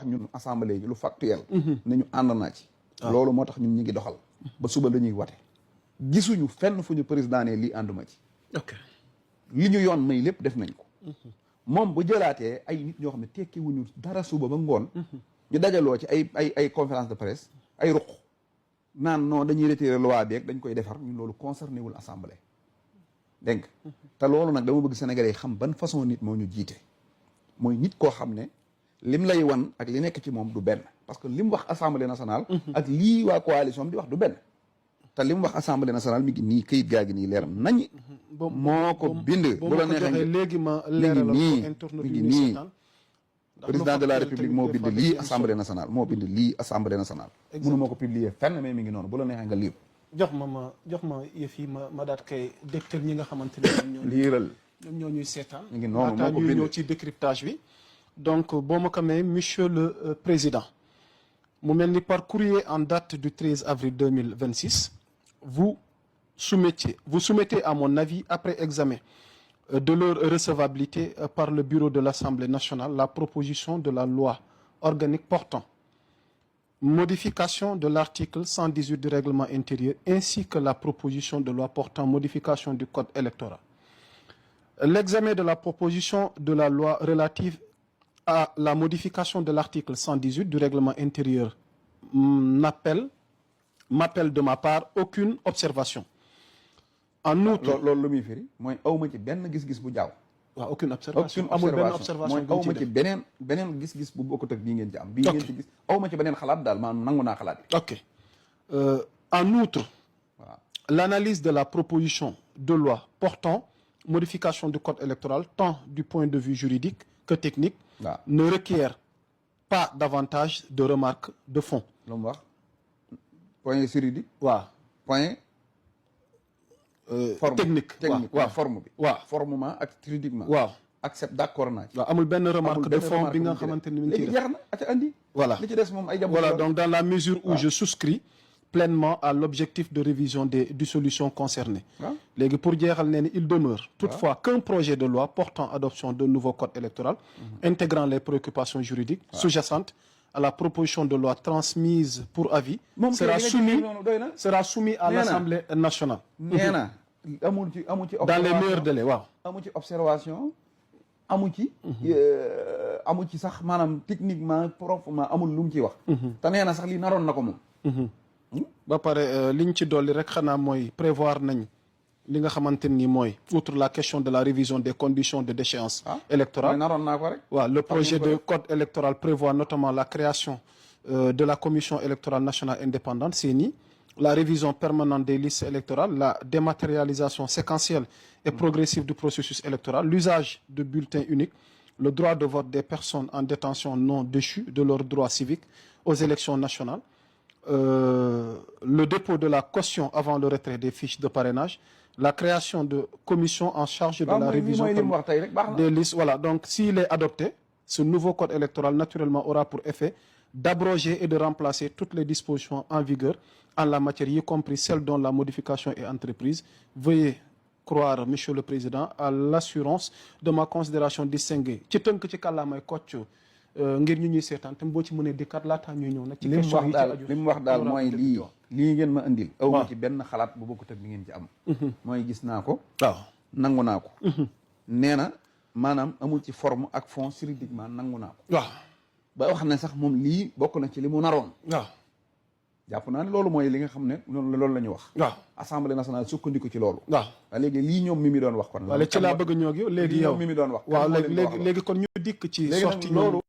ñun assemblée gi lu factuel ne ñu ànd naa ci loolu moo tax ñun ñi ngi doxal ba suba la ñuy wate gisuñu fenn fu ñu président ne lii ànduma ci li ñu yoon may lépp def nañ ko moom bu jëlaatee ay nit ñoo xam ne tekki wuñu dara suba ba ngoon ñu dajaloo ci ay conférence de presse ay ruq naan non dañuy retirer loi bi dañ koy defar ñun loolu concerné wul assemblée dégg nga te loolu nag dama bëgg sénégalais yi xam ban façon nit moo ñu jiite mooy nit koo xam ne lim lay wan ak li nekk ci moom du benn parce que lim wax assemblée nationale ak lii waa coalition di wax du benn te lim wax assemblée nationale mi ngi nii këyit gaa gi nii leeram nañ moo ko bind bu la neexee léegi ma leeral mi ngi nii président de la république moo bind lii assemblée nationale moo bind lii assemblée nationale mënu moo ko publier fenn mais mi ngi noonu bu la neexee nga lire jox ma yëf yi ma daat kay dégtal ñi nga xamante ne liiral ñoom ñoo ñuy seetaan mi ngi noonu moo ko ñuy bind ñëw ci décryptage bi donc boo ma ko may monsieur le président mu mel ni par courrier en date du 13 avril 2026 vous soumettez à mon avis après examen de leur recevabilité par le bureau de l'Assemblée nationale la proposition de la loi organique portant modification de l'article 118 du règlement intérieur ainsi que la proposition de loi portant modification du code électoral. L'examen de la proposition de la loi relative à la modification de l'article 118 du règlement intérieur m'appelle de ma part aucune observation. En outre loolu lu muy firi mooy awma ci benn gis-gis bu jaaw waaw aucune observation amul benn observation mooy awma ci beneen gis-gis bu bokkut ak bii ngeen ci am bii ngeen ci gis awma ci beneen xalaat daal maanaam nangu naa xalaat yi ok en outre l'analyse de la proposition de loi portant modification du code électoral tant du point de vue juridique que technique ne requiert pas davantage de remarques de fond lu mu wax point juridique point technique waaw forme bi waaw formement ak juridiquement waaw accepte d'accord naa ci waaw amul benn remarque de fond bi nga xamante ni mi ngi léegi jeex na aca andi voilà li ci des moom ay jamono voilà donc dans la mesure où je souscris pleinement à l'objectif de révision des dissolutions concernées léegi pour jeexal nee ni il demeure toutefois qu'un projet de loi portant adoption d'un nouveau code électoral intégrant les préoccupations juridiques sous-jacentes à la proposition de loi transmise pour avis sera soumis à l'Assemblée nationale nee na amu ci dans les meilleurs délais waaw amu ci observation amu ci sax maanaam techniquement profondément amul lu mu ciy wax te nee na sax li naroon na ko moom ba pare liñ ci dolli rek xanaa mooy prévoir nañ li nga xamante ni mooy outre la question de la révision des conditions de déchéance électorale naroon naa ko rek waaw le projet de code électoral prévoit notamment la création de la commission électorale nationale indépendante CENI la révision permanente des listes électorales la dématérialisation séquentielle et progressive du processus électoral l'usage de bulletins uniques le droit de vote des personnes en détention non déchues de leurs droits civiques aux élections nationales le dépôt de la caution avant le retrait des fiches de parrainage la création de commissions en charge de la révision des listes voilà donc s'il est adopté ce nouveau code électoral naturellement aura pour effet d'abroger et de remplacer toutes les dispositions en vigueur en la matière y compris celles dont la modification est entreprise veuillez croire monsieur le président à l'assurance de ma considération distinguée ci tënk ci kàllaamay kocc ngir ñu ñuy seetaan te boo ci mënee dikkaat laataa ñuy ñëw nag ci question yi ci aju li mu wax daal mooy lii ngeen ma indil aw ma ci benn xalaat bu bokkut ak li ngeen ci am mooy gis naa ko nangu naa ko nee na maanaam amul ci forme ak fond juridiquement nangu naa ko ba wax ne sax moom lii bokk na ci li mu naroon jàpp naa ne loolu mooy li nga xam ne loolu la ñu wax assemblée nationale sukkandiku ci loolu léegi lii ñoom mi doon wax kon wala ci laa bëgg ñoo ak yow léegi yow mi doon wax waaw léegi kon ñu dikk ci sorti loolu